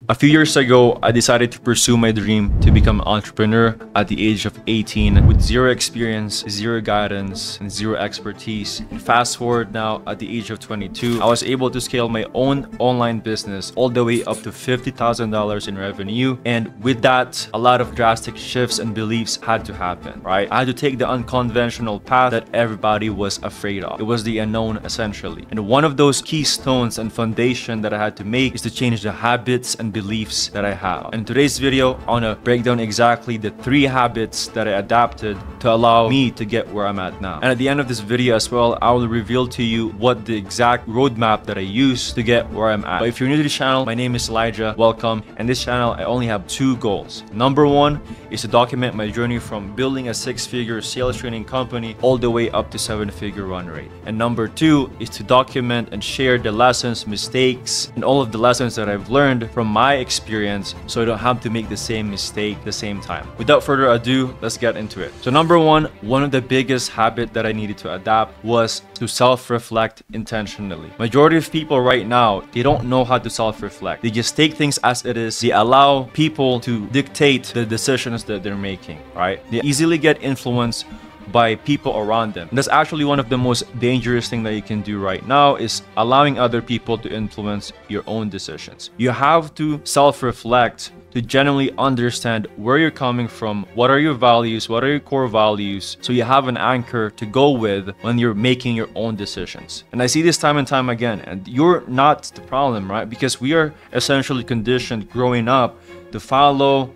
A few years ago, I decided to pursue my dream to become an entrepreneur at the age of 18 with zero experience, zero guidance, and zero expertise. And fast forward now at the age of 22, I was able to scale my own online business all the way up to $50,000 in revenue. And with that, a lot of drastic shifts and beliefs had to happen, right? I had to take the unconventional path that everybody was afraid of. It was the unknown, essentially. And one of those keystones and foundation that I had to make is to change the habits and beliefs that I have. In today's video, I want to break down exactly the 3 habits that I adapted to allow me to get where I'm at now. And at the end of this video as well, I will reveal to you what the exact roadmap that I use to get where I'm at. But if you're new to the channel, my name is Elijah. Welcome. In this channel, I only have 2 goals. Number 1 is to document my journey from building a 6-figure sales training company all the way up to 7-figure run rate. And number 2 is to document and share the lessons, mistakes, and all of the lessons that I've learned from my experience so I don't have to make the same mistake the same time. Without further ado, let's get into it. So number 1, one of the biggest habits that I needed to adapt was to self-reflect intentionally. Majority of people right now, they don't know how to self-reflect. They just take things as it is. They allow people to dictate the decisions that they're making, right? They easily get influenced by people around them. And that's actually one of the most dangerous things that you can do right now, is allowing other people to influence your own decisions. You have to self-reflect to genuinely understand where you're coming from, what are your values, what are your core values, so you have an anchor to go with when you're making your own decisions. And I see this time and time again, and you're not the problem, right? Because we are essentially conditioned growing up to follow,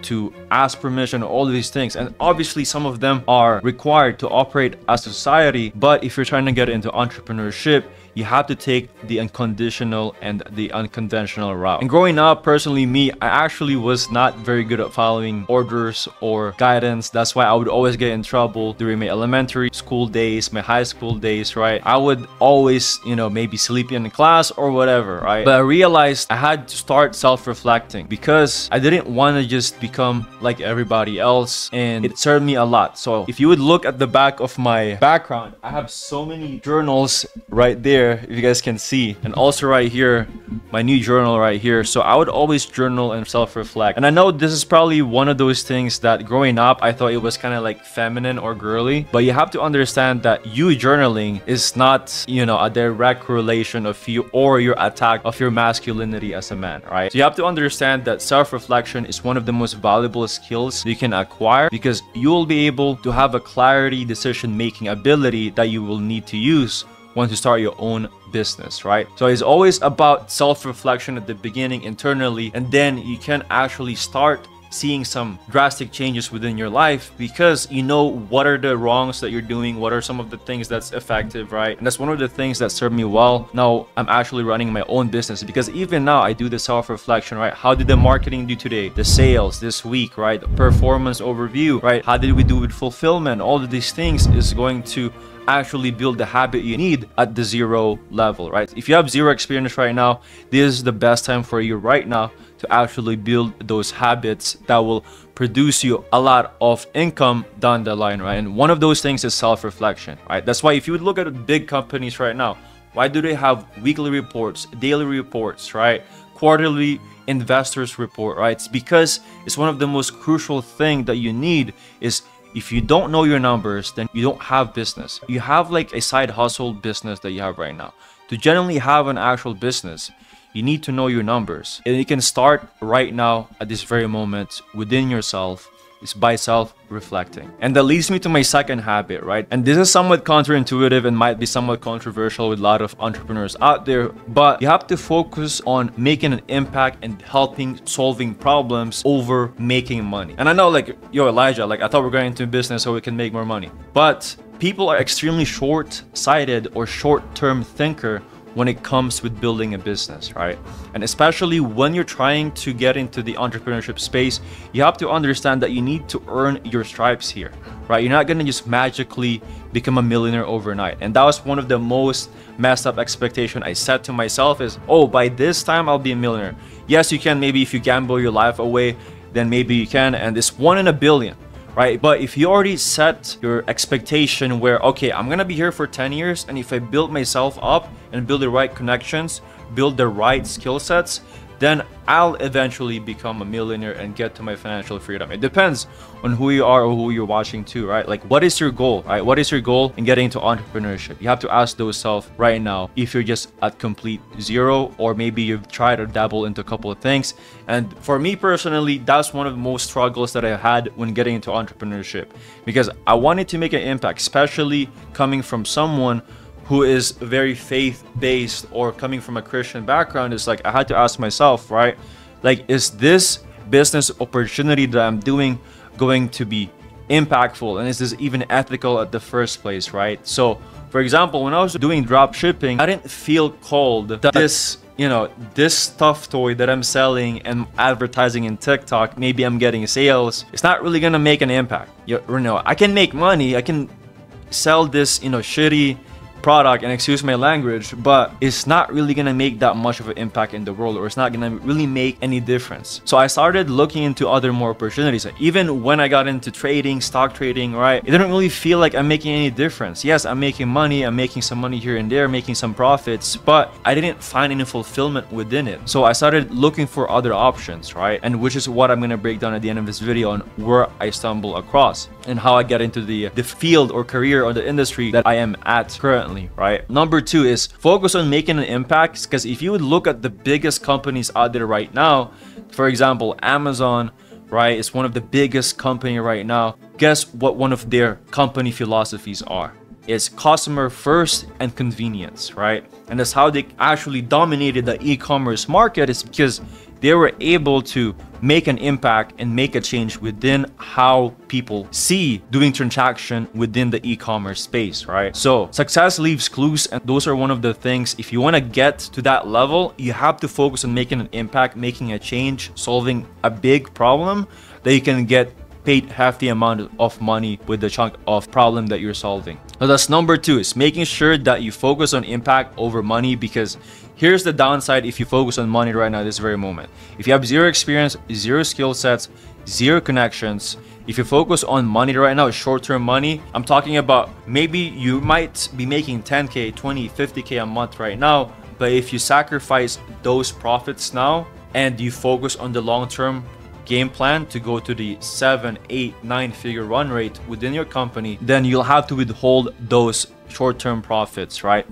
to ask permission, all of these things. And obviously some of them are required to operate as a society. But if you're trying to get into entrepreneurship, you have to take the unconditional and the unconventional route. And growing up, personally, me, I actually was not very good at following orders or guidance. That's why I would always get in trouble during my elementary school days, my high school days, right? I would always, maybe sleep in class or whatever, right? But I realized I had to start self-reflecting because I didn't want to just become like everybody else, and it served me a lot. So if you would look at the back of my background, I have so many journals right there, if you guys can see, and also right here, my new journal right here. So I would always journal and self-reflect. And I know this is probably one of those things that growing up, I thought it was kind of like feminine or girly, but you have to understand that you journaling is not, a direct correlation of you or your attack of your masculinity as a man, right? So you have to understand that self-reflection is one of the most valuable skills you can acquire, because you will be able to have a clarity decision-making ability that you will need to use once you start your own business, right? So it's always about self-reflection at the beginning internally, and then you can actually start seeing some drastic changes within your life, because you know what are the wrongs that you're doing, what are some of the things that's effective, right? And that's one of the things that served me well. Now I'm actually running my own business, because even now I do the self-reflection, right? How did the marketing do today? The sales this week, right? The performance overview, right? How did we do with fulfillment? All of these things is going to actually build the habit you need at the 0 level, right? If you have 0 experience right now, this is the best time for you right now to actually build those habits that will produce you a lot of income down the line, right? And one of those things is self-reflection, right? That's why if you would look at big companies right now, why do they have weekly reports, daily reports, right? Quarterly investors report, right? It's because it's one of the most crucial thing that you need. Is if you don't know your numbers, then you don't have business. You have like a side hustle business that you have right now. To generally have an actual business, you need to know your numbers. And you can start right now at this very moment within yourself, is by self-reflecting. And that leads me to my second habit, right? And this is somewhat counterintuitive and might be somewhat controversial with a lot of entrepreneurs out there, but you have to focus on making an impact and helping solving problems over making money. And I know, like, yo, Elijah, like, I thought we're going into business so we can make more money. But people are extremely short-sighted or short-term thinker when it comes with building a business, right? And especially when you're trying to get into the entrepreneurship space, you have to understand that you need to earn your stripes here, right? You're not gonna just magically become a millionaire overnight. And that was one of the most messed up expectation I set to myself, is, oh, by this time I'll be a millionaire. Yes, you can, maybe if you gamble your life away, then maybe you can, and it's 1 in a billion. right? But if you already set your expectation where, okay, I'm gonna be here for 10 years, and if I build myself up and build the right connections, build the right skill sets, then I'll eventually become a millionaire and get to my financial freedom. It depends on who you are or who you're watching too, right? Like, what is your goal, right? What is your goal in getting into entrepreneurship? You have to ask those self right now if you're just at complete zero, or maybe you've tried to dabble into a couple of things. And for me personally, that's one of the most struggles that I had when getting into entrepreneurship, because I wanted to make an impact, especially coming from someone who is very faith-based or coming from a Christian background. Is like, I had to ask myself, right? Like, is this business opportunity that I'm doing going to be impactful, and is this even ethical at the first place, right? So for example, when I was doing drop shipping, I didn't feel called that this, you know, this stuffed toy that I'm selling and advertising in TikTok, maybe I'm getting sales, it's not really gonna make an impact. You know, I can make money, I can sell this, you know, shitty product, and excuse my language, but it's not really gonna make that much of an impact in the world, or it's not gonna really make any difference. So I started looking into other more opportunities. Even when I got into trading, stock trading, right, it didn't really feel like I'm making any difference. Yes, I'm making money, I'm making some money here and there, making some profits, but I didn't find any fulfillment within it. So I started looking for other options, right? And which is what I'm gonna break down at the end of this video on where I stumble across and how I get into the field or career or the industry that I am at currently. Right? Number two is focus on making an impact, because if you would look at the biggest companies out there right now, for example, Amazon, right, is one of the biggest company right now. Guess what one of their company philosophies are? It's customer first and convenience, right? And that's how they actually dominated the e-commerce market, is because they were able to make an impact and make a change within how people see doing transaction within the e-commerce space, right? So success leaves clues, and those are one of the things. If you want to get to that level, you have to focus on making an impact, making a change, solving a big problem that you can get paid hefty amount of money with the chunk of problem that you're solving. So that's number two, is making sure that you focus on impact over money, because here's the downside if you focus on money right now at this very moment. If you have zero experience, zero skill sets, zero connections, if you focus on money right now, short-term money, I'm talking about maybe you might be making 10K, 20, 50K a month right now, but if you sacrifice those profits now and you focus on the long-term game plan to go to the 7, 8, 9-figure run rate within your company, then you'll have to withhold those short-term profits, right?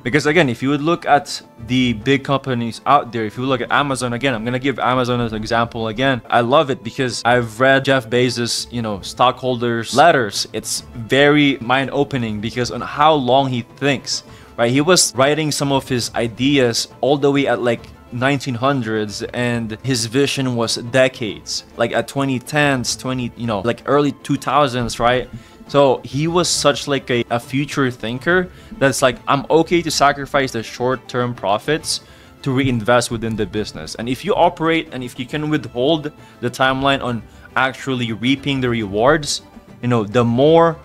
Because again, if you would look at the big companies out there, if you look at Amazon, again, I'm gonna give Amazon as an example again. I love it because I've read Jeff Bezos, you know, stockholders letters. It's very mind-opening because on how long he thinks, right? He was writing some of his ideas all the way at like 1900s, and his vision was decades, like at 2010s, like early 2000s, right? So he was such like a future thinker that's like, I'm okay to sacrifice the short-term profits to reinvest within the business. And if you operate and if you can withhold the timeline on actually reaping the rewards, you know, the more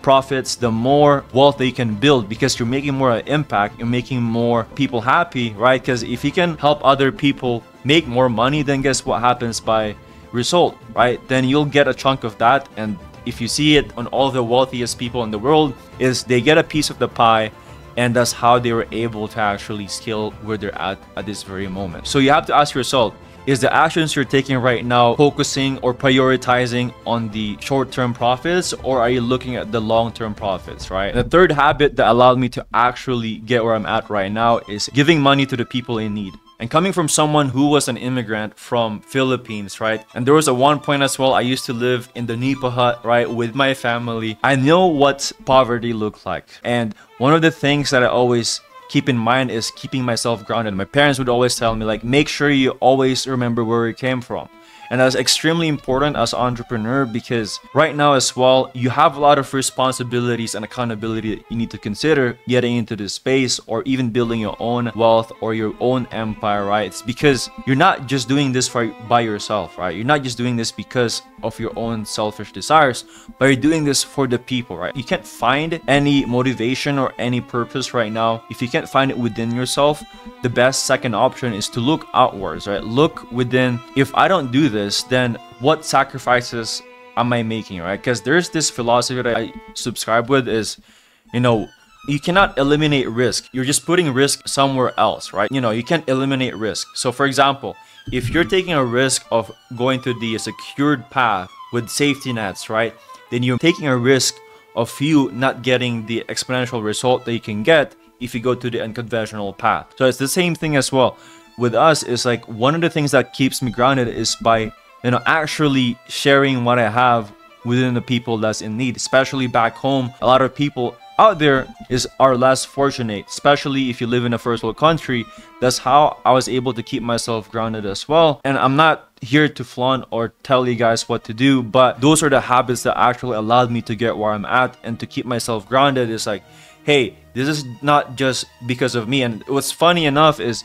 profits, the more wealth that you can build, because you're making more impact, you're making more people happy, right? Because if you can help other people make more money, then guess what happens by result, right? Then you'll get a chunk of that. And if you see it on all the wealthiest people in the world, is they get a piece of the pie, and that's how they were able to actually scale where they're at this very moment. So you have to ask yourself, is the actions you're taking right now focusing or prioritizing on the short-term profits, or are you looking at the long-term profits, right? And the third habit that allowed me to actually get where I'm at right now is giving money to the people in need. And coming from someone who was an immigrant from Philippines, right? And there was a one point as well, I used to live in the Nipa hut, right, with my family. I know what poverty looked like. And one of the things that I always keep in mind is keeping myself grounded. My parents would always tell me, like, make sure you always remember where you came from. And that's extremely important as an entrepreneur, because right now as well, you have a lot of responsibilities and accountability that you need to consider getting into this space, or even building your own wealth or your own empire, right? It's because you're not just doing this by yourself, right? You're not just doing this because of your own selfish desires, but you're doing this for the people, right? You can't find any motivation or any purpose right now if you can't find it within yourself. The best second option is to look outwards, right? Look within. If I don't do this, then what sacrifices am I making, right? Because there's this philosophy that I subscribe with is, you know, you cannot eliminate risk. You're just putting risk somewhere else, right? You know, you can't eliminate risk. So for example, if you're taking a risk of going to the secured path with safety nets, right, then you're taking a risk of you not getting the exponential result that you can get if you go to the unconventional path. So it's the same thing as well. With us, it's like one of the things that keeps me grounded is by, actually sharing what I have within the people that's in need, especially back home. A lot of people out there are less fortunate, especially if you live in a first world country. That's how I was able to keep myself grounded as well. And I'm not here to flaunt or tell you guys what to do, but those are the habits that actually allowed me to get where I'm at and to keep myself grounded. Is like, hey, this is not just because of me. And what's funny enough is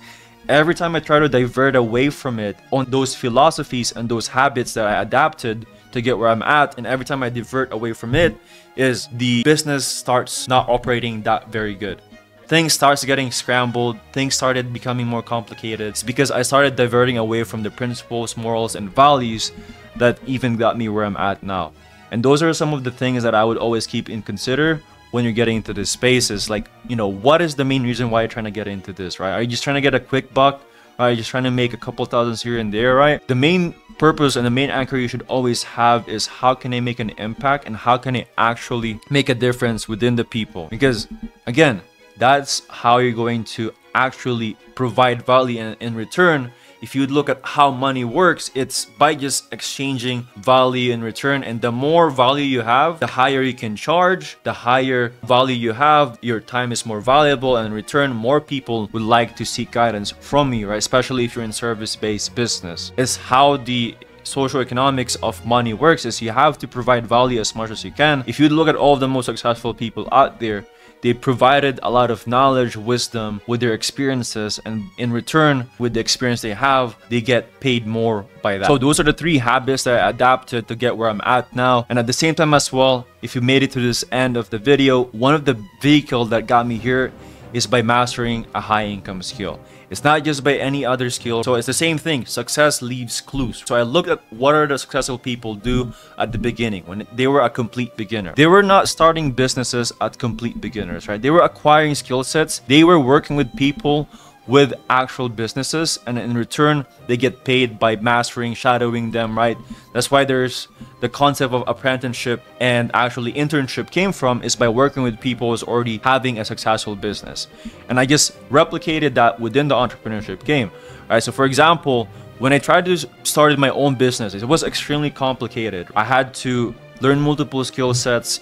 every time I try to divert away from it on those philosophies and those habits that I adapted to get where I'm at, and every time I divert away from it, is the business starts not operating that very good. Things starts getting scrambled, things started becoming more complicated. It's because I started diverting away from the principles, morals, and values that even got me where I'm at now. And those are some of the things that I would always keep in consider when you're getting into this space. Is like, what is the main reason why you're trying to get into this, right? Are you just trying to get a quick buck? Are you just trying to make a couple thousands here and there, right? The main purpose and the main anchor you should always have is, how can I make an impact and how can I actually make a difference within the people? Because again, that's how you're going to actually provide value. And in return, if you look at how money works, it's by just exchanging value in return. And the more value you have, the higher you can charge. The higher value you have, your time is more valuable, and in return, more people would like to seek guidance from you, right? Especially if you're in service-based business. It's how the social economics of money works. Is you have to provide value as much as you can. If you look at all of the most successful people out there, they provided a lot of knowledge, wisdom with their experiences, and in return, with the experience they have, they get paid more by that. So those are the 3 habits that I adapted to get where I'm at now. And at the same time as well, if you made it to this end of the video, one of the vehicles that got me here is by mastering a high income skill. It's not just by any other skill. So it's the same thing. Success leaves clues. So I looked at what are the successful people do at the beginning when they were a complete beginner. They were not starting businesses at complete beginners, right? They were acquiring skill sets. They were working with people with actual businesses, and in return they get paid by mastering, shadowing them, right? That's why there's the concept of apprenticeship and actually internship came from, is by working with people who's already having a successful business. And I just replicated that within the entrepreneurship game, right? So for example, when I tried to start my own business, it was extremely complicated. I had to learn multiple skill sets,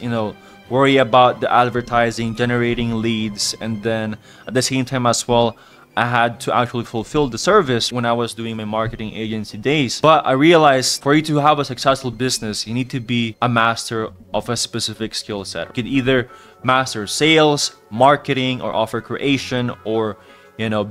worry about the advertising, generating leads, and then at the same time as well, I had to actually fulfill the service when I was doing my marketing agency days. But I realized for you to have a successful business, you need to be a master of a specific skill set. You could either master sales, marketing, or offer creation, or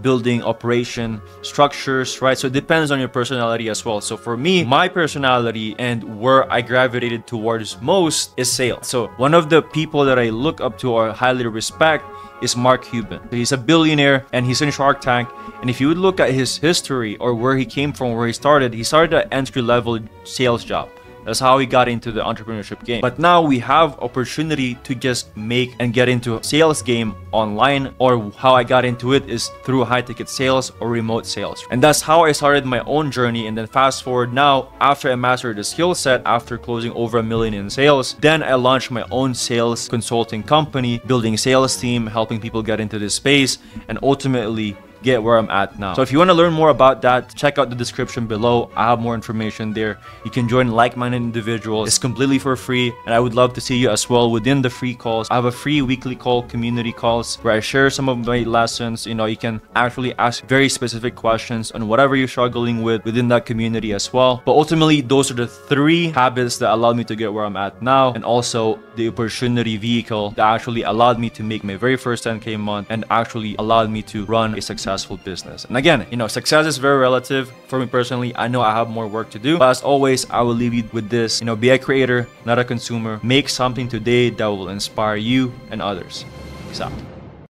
building operation structures, right? So it depends on your personality as well. So for me, my personality and where I gravitated towards most is sales. So one of the people that I look up to or highly respect is Mark Cuban. He's a billionaire and he's in Shark Tank. And if you would look at his history or where he came from, where he started an entry-level sales job. That's how he got into the entrepreneurship game. But now we have opportunity to just make and get into a sales game online, or how I got into it is through high ticket sales or remote sales. And that's how I started my own journey. And then fast forward now, after I mastered the skill set, after closing over $1 million in sales, then I launched my own sales consulting company, building sales team, helping people get into this space, and ultimately get where I'm at now. So if you want to learn more about that, check out the description below. I have more information there. You can join like-minded individuals. It's completely for free, and I would love to see you as well within the free calls. I have a free weekly call, community calls, where I share some of my lessons. You can actually ask very specific questions on whatever you're struggling with within that community as well. But ultimately, those are the 3 habits that allowed me to get where I'm at now, and also the opportunity vehicle that actually allowed me to make my very first 10K a month and actually allowed me to run a successful business. And again, success is very relative. For me personally, I know I have more work to do, but as always, I will leave you with this. Be a creator, not a consumer. Make something today that will inspire you and others. Peace out.